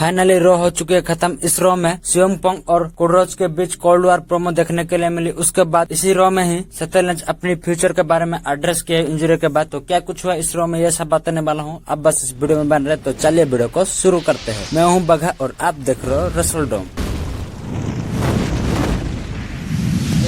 Finally रो हो चुकी है खत्म। इस रो में सीएम पंग और कोडरोज के बीच कोल्ड वॉर प्रोमो देखने के लिए मिली। उसके बाद इसी रो में ही सत्य लंच अपनी फ्यूचर के बारे में एड्रेस किया इंजरी के बाद। तो क्या कुछ हुआ इस रो में, ये सब बताने वाला हूँ। अब बस इस वीडियो में बन रहे, तो चलिए वीडियो को शुरू करते हैं। मैं हूँ बघा और आप देख रहे हो रेसलडोम।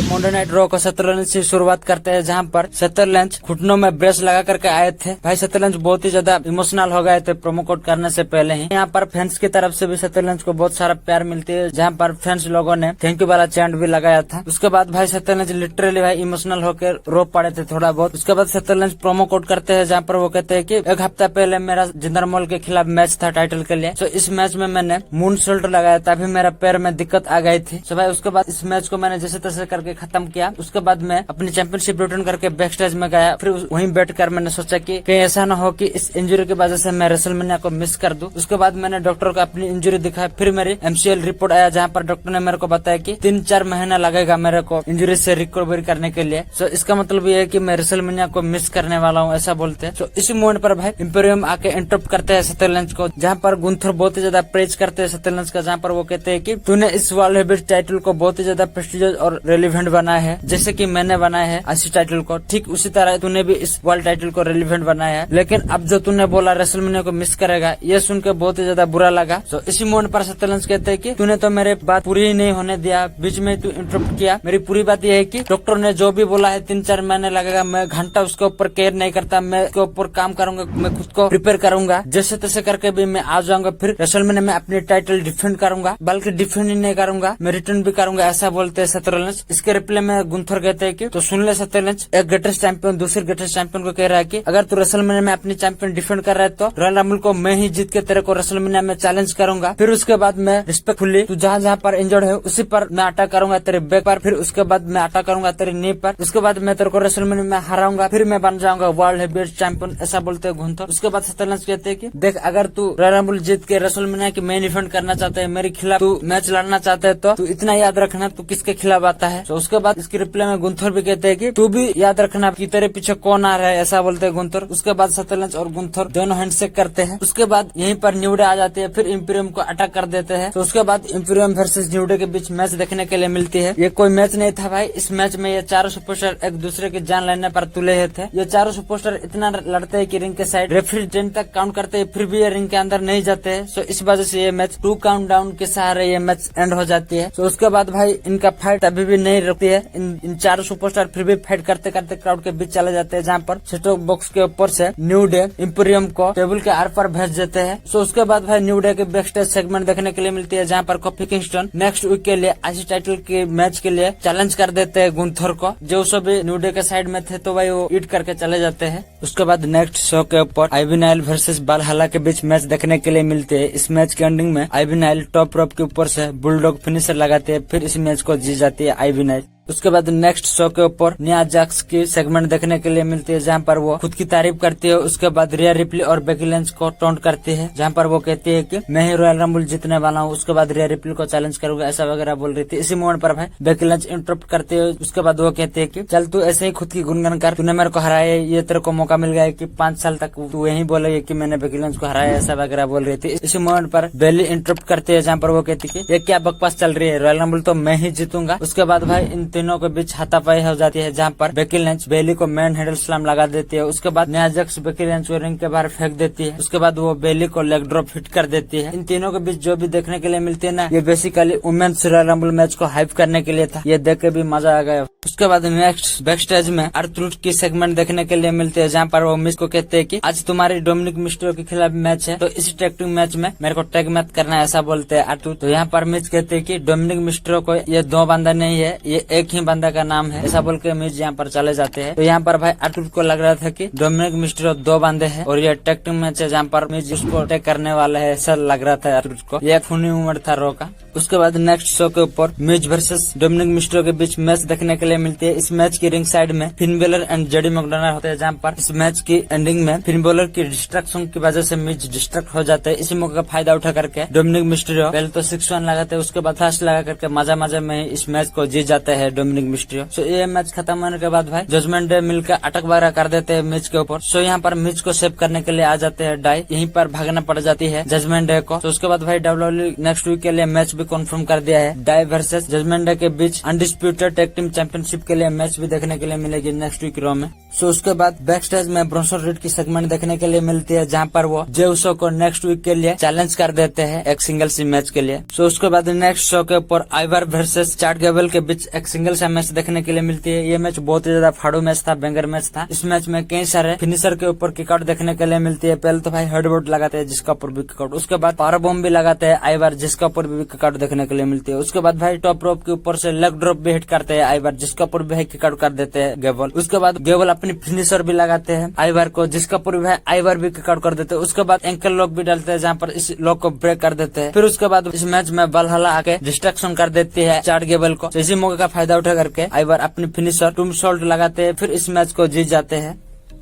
मंडे नाइट रो को सत्य लंच से शुरुआत करते हैं, जहां पर सत्य लंच घुटनों में ब्रेस लगा करके आए थे। भाई सत्य लंच बहुत ही ज्यादा इमोशनल हो गए थे प्रोमो कोड करने से पहले ही। यहाँ पर फैंस की तरफ से भी सत्य लंच को बहुत सारा प्यार मिलती है, जहाँ पर फैंस लोगों ने थैंक यू वाला चैंट भी लगाया था। उसके बाद भाई सत्य लंच लिटरली भाई इमोशनल होकर रो पड़े थे थोड़ा बहुत। उसके बाद सत्य लंच प्रोमो कोड करते हैं, जहाँ पर वो कहते हैं कि एक हफ्ता पहले मेरा जिंदर मॉल के खिलाफ मैच था टाइटल के लिए। तो इस मैच में मैंने मून सोल्ट लगाया, तभी मेरा पैर में दिक्कत आ गई थी। तो भाई उसके बाद इस मैच को मैंने जैसे तैसे करके खत्म किया। उसके बाद मैं अपनी चैंपियनशिप रिटर्न करके बैक स्टेज में गया। फिर वहीं बैठकर मैंने सोचा कि कहीं ऐसा न हो कि इस इंजरी की वजह से मैं रेसलमेनिया को मिस कर दूं। उसके बाद मैंने डॉक्टर को अपनी इंजरी दिखाई। फिर मेरी MCL रिपोर्ट आया, जहां पर डॉक्टर ने मेरे को बताया कि 3-4 महीना लगेगा मेरे को इंजरी से रिकवरी करने के लिए। सो इसका मतलब ये है कि मैं रेसलमेनिया को मिस करने वाला हूँ, ऐसा बोलते हैं। तो इसी मोमेंट पर भाई इंपेरियम आके इंटरप्ट करते हैं सत्य लंच को, जहाँ पर गुंथर बहुत ही ज्यादा प्रेज करते हैं सत्य लंच का, जहाँ पर वो कहते हैं कि तूने इस वर्ल्ड हेवीवेट टाइटल को बहुत ही ज्यादा प्रेस्टिजियस और रेलिवेंट बनाया है, जैसे कि मैंने बनाया है IC टाइटल को। ठीक उसी तरह तूने भी इस वर्ल्ड टाइटल को रेलिवेंट बनाया है। लेकिन अब जो तूने बोला रेसलमेनिया को मिस करेगा, ये सुन के बहुत ही ज्यादा बुरा लगा। तो इसी मोमेंट पर सत्य लंच कहते हैं कि तूने तो मेरे बात पूरी ही नहीं होने दिया, बीच में तू इंटरप्ट किया। मेरी पूरी बात यह है कि डॉक्टर ने जो भी बोला है 3-4 महीने लगेगा, मैं घंटा उसके ऊपर केयर नहीं करता। मैं उसके ऊपर काम करूंगा, मैं खुद को प्रिपेयर करूंगा, जैसे तैसे करके भी मैं आ जाऊंगा। फिर रेसलमेनिया में अपनी टाइटल डिफेंड करूंगा, बल्कि डिफेंड ही नहीं करूंगा, मैं रिटर्न भी करूंगा, ऐसा बोलते हैं सत्य लंच। इसके रिप्लाई में गुंथर कहते हैं कि तो सुन ले सत्य लंच, एक ग्रेटेस्ट चैंपियन दूसरे ग्रेटेस्ट चैंपियन को कह रहा है कि अगर तू रेसलमेनिया में अपनी चैंपियन डिफेंड कर रहा है तो रॉयल रंबल को मैं ही जीत के तेरे को रेसलमेनिया में चैलेंज करूंगा। फिर उसके बाद मैं रिस्पेक्टफुली तू जहाँ जहाँ पर इंजर्ड है उसी पर मैं अटैक करूंगा, तेरे बैक पर। फिर उसके बाद मैं अटैक करूंगा तेरे नी पर। उसके बाद मैं तेरे को रेसलमेनिया में हराऊंगा, फिर मैं बन जाऊंगा वर्ल्ड हेवीवेट चैंपियन, ऐसा बोलते हैं गुंथर। उसके बाद सत्य लंच कहते हैं कि देख, अगर तू रॉयल रंबल जीत के रेसलमेनिया की मेन इवेंट करना चाहता है, मेरे खिलाफ तू मैच लड़ना चाहता है, तो तू इतना याद रखना तू किसके खिलाफ आता है। तो उसके बाद इसकी रिप्लाई में गुंथर भी कहते हैं कि तू भी याद रखना कि तेरे पीछे कौन आ रहा है, ऐसा बोलते हैं गुंथर। उसके बाद सत्य लंच और गुंथर दोनों हैंडशेक करते हैं। उसके बाद यहीं पर न्यू डे आ जाती है, फिर इंपीरियम को अटैक कर देते हैं। तो उसके बाद इंपीरियम वर्सेस न्यू डे के बीच मैच देखने के लिए मिलती है। ये कोई मैच नहीं था भाई, इस मैच में ये चारों सुपरस्टार एक दूसरे की जान लेने पर तुले थे। ये चारों सुपरस्टार इतना लड़ते हैं कि रिंग के साइड रेफरी 10 तक काउंट करते हैं, फिर भी ये रिंग के अंदर नहीं जाते हैं। सो इस वजह से ये मैच 2 काउंट डाउन के सहारे ये मैच एंड हो जाती है। तो उसके बाद भाई इनका फाइट अभी भी नहीं रुकती है। इन चारों सुपरस्टार फिर भी फाइट करते करते क्राउड के बीच चले जाते हैं, जहाँ पर सेटॉप बॉक्स के ऊपर से न्यू डे इंपीरियम को टेबल के आर पर भेज देते हैं। सो उसके बाद भाई न्यू डे के बैक स्टेज सेगमेंट देखने के लिए मिलती है, जहाँ पर कोफी किंगस्टन नेक्स्ट वीक के लिए IC टाइटल के मैच के लिए चैलेंज कर देते हैं गुंथर को। जो सब न्यू डे के साइड में थे तो भाई वो ईट करके चले जाते हैं। उसके बाद नेक्स्ट शो के ऊपर आईवी नाइल वर्सेस बालहला के बीच मैच देखने के लिए मिलते है। इस मैच के एंडिंग में आईवी नाइल टॉप रोप के ऊपर से बुलडॉग फिनिशर लगाते हैं, फिर इस मैच को जीत जाती है आईवी नाइल। उसके बाद नेक्स्ट शो के ऊपर निया जैक्स की सेगमेंट देखने के लिए मिलती है, जहाँ पर वो खुद की तारीफ करती है। उसके बाद रिया रिप्ली और बेकी लिंच को टोंट करती है, जहाँ पर वो कहती है कि मैं ही रॉयल रंबल जीतने वाला हूँ। उसके बाद रिया रिप्ली को चैलेंज करूंगा, ऐसा वगैरह बोल रही थी। इसी मोमेंट पर भाई बेकी लिंच इंटरप्ट करती है। उसके बाद वो कहती है कि चल तू ऐसे ही खुद की गुनगन कर, तूने मेरे को हराया, ये तेरे को मौका मिल गया है कि 5 साल तक तू यही बोले कि मैंने बेकी लिंच को हराया, ऐसा वगैरह बोल रही थी। इसी मोमेंट पर बेली इंटरप्ट करती है, जहाँ पर वो कहती है ये क्या बकवास चल रही है, रॉयल रंबल तो मैं ही जीतूंगा। उसके बाद भाई इन तीनों के बीच हाथापाई हो जाती है, जहाँ पर बेकी लिंच बेली को मैन हैंडल स्लैम लगा देती है। उसके बाद निया जैक्स बेकी लिंच को रिंग के बाहर फेंक देती है। उसके बाद वो बेली को लेग ड्रॉप हिट कर देती है। इन तीनों के बीच जो भी देखने के लिए मिलती है ना, ये basically women's royal rumble match को हाइप करने के लिए था। ये देख के भी मजा आ गया। उसके बाद नेक्स्ट बैक स्टेज में आर्थरूट की सेगमेंट देखने के लिए मिलती है, जहाँ पर वो मिस को कहते हैं कि आज तुम्हारी डोमिनिक मिस्टेरियो के खिलाफ मैच है, तो इस टैग टीम मैच में मेरे को टैग मैच करना है, ऐसा बोलते हैं आर्थरूट। तो यहाँ पर मिस कहते हैं कि डोमिनिक मिस्टेरियो को ये 2 बंदा नहीं है, ये एक ही बंदा का नाम है, ऐसा बोल के मिस यहाँ पर चले जाते हैं। तो यहाँ पर भाई आर्थरूट को लग रहा था कि डोमिनिक मिस्टेरियो 2 बंदे हैं और ये टैग टीम मैच है, जहाँ पर मिस उसको टैग करने वाला है, ऐसा लग रहा था आर्थरूट को। ये खूनी उम्र था रो का। उसके बाद नेक्स्ट शो के ऊपर मिज वर्सेस डोमिनिक मिस्टेरियो के बीच मैच देखने के लिए मिलती है। इस मैच की रिंग साइड में Finn Balor and JD McDonald होते हैं, जहाँ पर इस मैच की एंडिंग में फिन बेलर की डिस्ट्रैक्शन की वजह से मिज डिस्ट्रैक्ट हो जाते हैं। इसी मौके का फायदा उठा करके डोमिनिक मिस्टेरियो पहले तो 6-1 लगाते हैं, उसके बाद फास्ट लगा करके मजा में इस मैच को जीत जाते हैं डोमिनिक मिस्ट्रियो। सो ये मैच खत्म होने के बाद भाई जजमेंट डे मिलकर अटक वगैरह कर देते हैं मिच के ऊपर। सो यहाँ पर मिच को सेव करने के लिए आ जाते हैं डाई, यहीं पर भागना पड़ जाती है जजमेंट डे को। तो उसके बाद भाई डब्ल्यूडब्ल्यूई नेक्स्ट वीक के लिए मैच भी कंफर्म कर दिया है, डाई वर्सेस जजमेंट डे के बीच अनडिस्प्यूटेड टैग टीम चैंपियनशिप के लिए मैच भी देखने के लिए मिलेगी नेक्स्ट वीक रॉ में। सो उसके बाद बैक स्टेज में ब्रॉन्सन रीड की सेगमेंट देखने के लिए मिलती है, जहाँ पर वो जे उसो को नेक्स्ट वीक के लिए चैलेंज कर देते हैं एक सिंगल सी मैच के लिए। सो उसके बाद नेक्स्ट शो के ऊपर आइवर वर्सेस चैट गैबल के बीच एक सिंगल सा मैच देखने के लिए मिलती है। ये मैच बहुत ही ज्यादा फाड़ू मैच था, बेंगर मैच था। इस मैच में कई सारे फिनिशर के ऊपर किकआउट देखने के लिए मिलती है। पहले तो भाई हेडबोर्ड लगाते हैं जिसका ऊपर भी किकआउट, उसके बाद पावर बॉम्ब भी लगाते हैं आइवर जिसका ऊपर भी किकआउट देखने के लिए मिलती है। उसके बाद भाई टॉप रोप के ऊपर से लेग ड्रॉप भी हिट करते हैं आइवर जिसका ऊपर भी किकआउट कर देते हैं गैबल। उसके बाद गैबल अपनी फिनिशर भी लगाते हैं आइवर को जिसका ऊपर भी आइवर भी किकआउट कर देते हैं। उसके बाद एंकल लॉक भी डालते हैं जहाँ पर इस लॉक को ब्रेक कर देते हैं। फिर उसके बाद इस मैच में वल्हला आके डिस्ट्रैक्शन कर देती है चैट गैबल को। इसी मौके का फायदा उठा करके आइवर अपनी फिनिशर टूम्बसॉल्ट लगाते हैं, फिर इस मैच को जीत जाते हैं।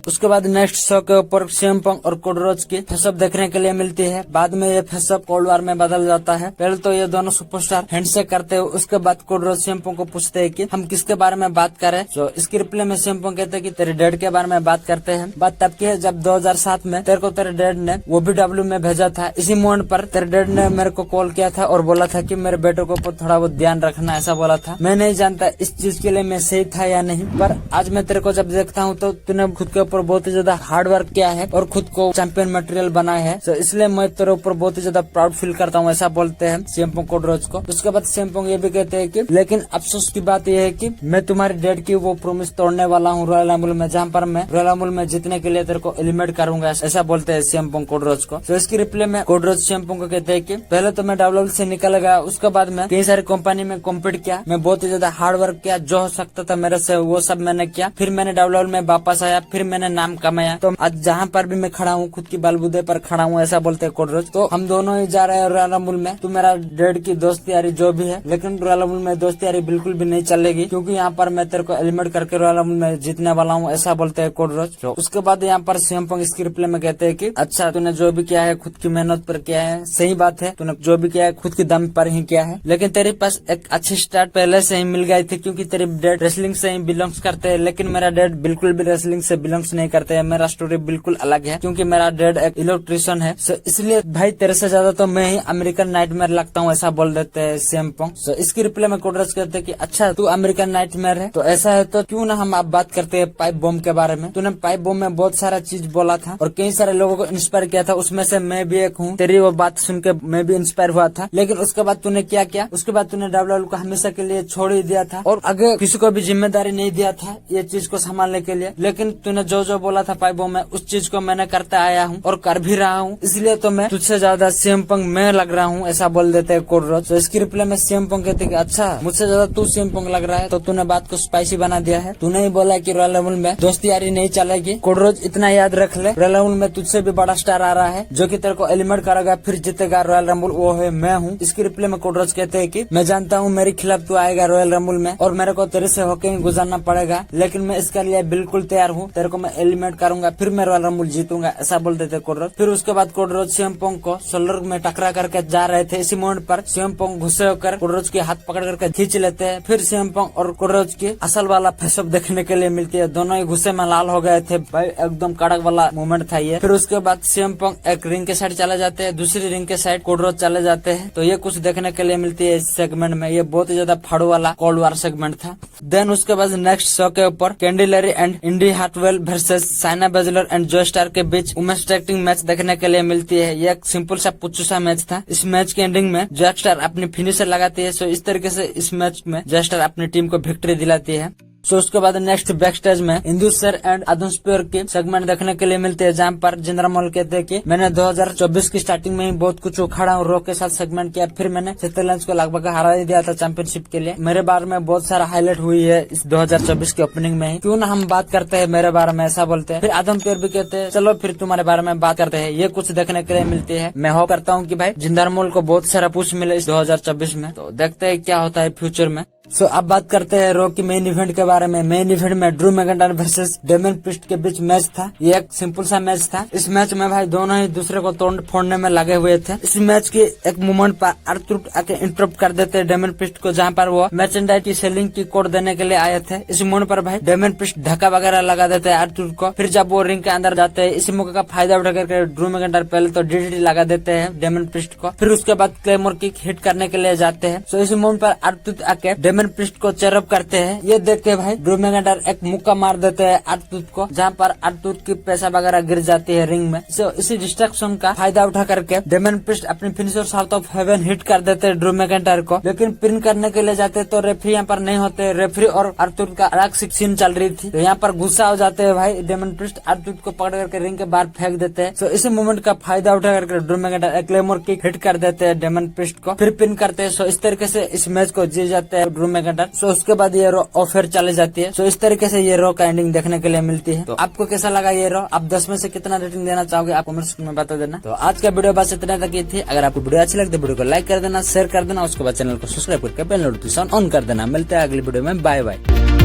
उसके बाद नेक्स्ट शो के ऊपर सीएम पंक और कोडी रोड्स की फेसअप देखने के लिए मिलती है। बाद में ये फेसअप कोल्ड वार में बदल जाता है। पहले तो ये दोनों सुपरस्टार हैंडशेक करते हैं, उसके बाद कोडी रोड्स सीएम पंक को पूछते हैं कि हम किसके बारे में बात करें। तो इसके रिप्लाई में सीएम पंक कहते हैं कि तेरे डैड के बारे में बात करते हैं। बात तब की है जब 2007 में तेरे को तेरे डैड ने OVW में भेजा था। इसी मोमेंट पर तेरे डैड ने मेरे को कॉल किया था और बोला था कि मेरे बेटे को ऊपर थोड़ा बहुत ध्यान रखना, ऐसा बोला था। मैं नहीं जानता इस चीज के लिए मैं सही था या नहीं, पर आज मैं तेरे को जब देखता हूँ तो तूने खुद के ऊपर बहुत ही ज्यादा हार्ड वर्क किया है और खुद को चैंपियन मटेरियल बनाया है। तो इसलिए मैं तेरे ऊपर बहुत ही ज्यादा प्राउड फील करता हूँ, ऐसा बोलते हैं सीएम पंक कोडी रोड्स को। उसके बाद सीएम पंक ये भी कहते हैं कि लेकिन अफसोस की बात यह है कि मैं तुम्हारे डैड की वो प्रॉमिस तोड़ने वाला हूँ रॉयल रंबल में, जहाँ पर मैं रॉयल रंबल में जीतने के लिए तेरे को एलिमिनेट करूंगा, ऐसा बोलते हैं सीएम पंक कोडी रोड्स को। तो इसकी रिप्लाई में कोडी रोड्स सीएम पंक को कहते हैं कि पहले तो मैं डब्ल्यूडब्ल्यूई से निकल गया, उसके बाद में कई सारी कंपनी में कॉम्पीट किया, मैं बहुत ही ज्यादा हार्ड वर्क किया, जो हो सकता था मेरे से वो सब मैंने किया। फिर मैंने डब्ल्यूडब्ल्यूई में वापस आया, फिर मैंने नाम कमाया। तो आज जहाँ पर भी मैं खड़ा हूँ खुद की बलबूते पर खड़ा हूँ, ऐसा बोलते हैं कोडी रोड्स। तो हम दोनों ही जा रहे हैं रॉयल रंबल में, तू मेरा डैड की दोस्त यारी जो भी है, लेकिन रॉयल रंबल में दोस्त यारी बिल्कुल भी नहीं चलेगी, क्योंकि यहाँ पर मैं तेरे को एलिमिनेट करके रॉयल रंबल में जीतने वाला हूँ, ऐसा बोलते हैं कोडी रोड्स। तो उसके बाद यहाँ पर सीएम पंक इसकी रिप्लाई में कहते हैं कि अच्छा तूने जो भी किया है खुद की मेहनत पर किया है, सही बात है, तूने जो भी किया है खुद की दम पर ही किया है, लेकिन तेरे पास एक अच्छी स्टार्ट पहले से ही मिल गई थी, क्योंकि तेरे डैड रेसलिंग से ही बिलोंग्स करते हैं, लेकिन मेरा डैड बिल्कुल भी रेसलिंग से बिलोंग्स नहीं करते है। मेरा स्टोरी बिल्कुल अलग है, क्योंकि मेरा डैड एक इलेक्ट्रिशियन है। सो इसलिए भाई तेरे से ज्यादा तो मैं ही अमेरिकन नाइटमेयर लगता हूँ, ऐसा बोल देते हैं सीएम पंक। सो इसकी रिप्लाई में कोडी रोड्स कहते हैं कि अच्छा तू अमेरिकन नाइटमेयर है, तो ऐसा है तो क्यों ना हम आप बात करते हैं पाइप बॉम्ब के बारे में। तूने पाइप बॉम्ब में बहुत सारा चीज बोला था और कई सारे लोगों को इंस्पायर किया था, उसमें से मैं भी एक हूँ। तेरी वो बात सुन के मैं भी इंस्पायर हुआ था, लेकिन उसके बाद तूने क्या किया, उसके बाद तूने डब्ल्यूडब्ल्यूई को हमेशा के लिए छोड़ ही दिया था और आगे किसी को भी जिम्मेदारी नहीं दिया था ये चीज को संभालने के लिए। लेकिन तूने जो जो बोला था पाइप बॉम्ब में, उस चीज को मैंने करता आया हूँ और कर भी रहा हूँ, इसलिए तो मैं तुझसे ज्यादा सीएम पंक मैं लग रहा हूँ, ऐसा बोल देते हैं कोडी रोड्स। तो इसकी रिप्लाई में सीएम पंक कहते हैं कि अच्छा मुझसे ज्यादा तू सीएम पंक लग रहा है, तो तूने बात को स्पाइसी बना दिया है। तूने ही बोला कि रॉयल रंबल में दोस्ती यारी नहीं चलेगी। कोडी रोड्स इतना याद रख ले, रॉयल रंबल में तुझसे भी बड़ा स्टार आ रहा है जो कि तेरे को एलिमिनेट करेगा, फिर जीतेगा रॉयल रंबल, वो है मैं हूँ। इसकी रिप्लाई में कोडी रोड्स कहते हैं कि मैं जानता हूँ मेरे खिलाफ तू आएगा रॉयल रंबल में और मेरे को तेरे से होके ही गुजरना पड़ेगा, लेकिन मैं इसके लिए बिल्कुल तैयार हूँ, तेरे को मैं एलिमिनेट करूंगा, फिर मैं रॉयल रंबल जीतूंगा, ऐसा बोल देते कोडी रोड्स। फिर उसके बाद कोडी रोड्स सीएम पंक को शोल्डर में टकरा करके जा रहे थे, इसी मोमेंट पर सीएम पंक गुस्से होकर कोडी रोड्स के हाथ पकड़ करके खींच लेते हैं। फिर सीएम पंक और कोडी रोड्स की असल वाला फेसअप देखने के लिए मिलती है, दोनों ही गुस्से में लाल हो गए थे भाई, एकदम कड़क वाला मोमेंट था ये। फिर उसके बाद सीएम पंक एक रिंग के साइड चले जाते हैं, दूसरी रिंग के साइड कोडी रोड्स चले जाते हैं। तो ये कुछ देखने के लिए मिलती है इस सेगमेंट में, ये बहुत ही ज्यादा फाड़ू वाला कोल्ड वार सेगमेंट था। देन उसके बाद नेक्स्ट शो के ऊपर Candice LeRae and Indi Hartwell versus Shayna Baszler and Zoey Stark के बीच वुमेन्स टैग टीम मैच देखने के लिए मिलती है। ये एक सिंपल सा पुच्चू सा मैच था। इस मैच के एंडिंग में जो स्टार अपनी फिनिशर लगाती है, सो इस तरीके से इस मैच में जो स्टार अपनी टीम को विक्ट्री दिलाती है। सो उसके बाद नेक्स्ट बैक स्टेज में इंदु सर एंड आदम स्पेयर की सेगमेंट देखने के लिए मिलते हैं, जहाँ पर जिंद्रा मोल कहते हैं कि मैंने 2024 की स्टार्टिंग में ही बहुत कुछ उखाड़ा और रॉक के साथ सेगमेंट किया, फिर मैंने सेटरलैंड को लगभग हरा ही दिया था चैंपियनशिप के लिए। मेरे बारे में बहुत सारा हाईलाइट हुई है इस 2024 की ओपनिंग में ही, क्यों ना हम बात करते हैं मेरे बारे में, ऐसा बोलते हैं। फिर आदम स्पेयर भी कहते हैं चलो फिर तुम्हारे बारे में बात करते हैं। ये कुछ देखने के लिए मिलती है। मैं होप करता हूँ कि भाई जिंद्रा मोल को बहुत सारा पुश मिले इस 2024 में, तो देखते हैं क्या होता है फ्यूचर में। सो अब बात करते हैं रॉ की मेन इवेंट के बारे में। मेन इवेंट में Drew McIntyre versus Damien priest के बीच मैच था। ये एक सिंपल सा मैच था। इस मैच में भाई दोनों ही दूसरे को तोड़ फोड़ने में लगे हुए थे। इस मैच की एक मोमेंट पर आर्थर आके इंटरप्ट कर देते हैं डेमियन प्रीस्ट को, जहाँ पर वो मर्चेंडाइज सेलिंग की कोड देने के लिए आए थे। इस मोमेंट पर भाई डेमियन प्रीस्ट धक्का वगैरह लगा देते हैं आर्थर को। फिर जब वो रिंग के अंदर जाते हैं, इसी मौके का फायदा उठा करके ड्रू मैकइंटायर पहले तो डीडीटी लगा देते हैं डेमियन प्रीस्ट को। फिर उसके बाद क्लेमोर किक हिट करने के लिए जाते हैं। सो इसी मोमेंट पर आर्थर आके डेमियन प्रीस्ट को चेयरअप करते हैं। ये देख के भाई ड्रू मैकइंटायर एक मुक्का मार देते हैं आर्थर को, जहाँ पर आर्थर की पैसा वगैरह गिर जाती है रिंग में। सो इसी डिस्ट्रैक्शन का फायदा उठा करके डेमियन प्रीस्ट अपनी finisher south of haven hit कर देते हैं ड्रू मैकइंटायर को। लेकिन पिन करने के लिए जाते तो रेफरी यहाँ पर नहीं होते। रेफरी और आर्थर का अलग सीन चल रही थी, तो यहाँ पर गुस्सा हो जाते हैं भाई डेमियन प्रीस्ट। आर्थर को पकड़ करके रिंग के बाहर फेंक देते हैं। सो इसी मोमेंट का फायदा उठा करके ड्रू मैकइंटायर एक क्लेमोर किक हिट कर देते हैं डेमियन प्रीस्ट को, फिर पिन करते हैं। सो इस तरीके से इस मैच को जीत जाते हैं ड्रू मैकइंटायर। सो उसके बाद ये रॉ ऑफर चले जाती है। सो इस तरीके से ये रॉ का एंडिंग देखने के लिए मिलती है। तो आपको कैसा लगा ये रॉ? आप 10 में से कितना रेटिंग देना चाहोगे आप कमेंट्स में बता देना। तो आज का वीडियो बस इतना तक ही थी। अगर आपको वीडियो अच्छी लगती है वीडियो को लाइक कर देना, शेयर कर देना, उसके बाद चैनल को सब्सक्राइब करके बेल नोटिफिकेशन ऑन कर देना। मिलते हैं अगली वीडियो में। Bye bye.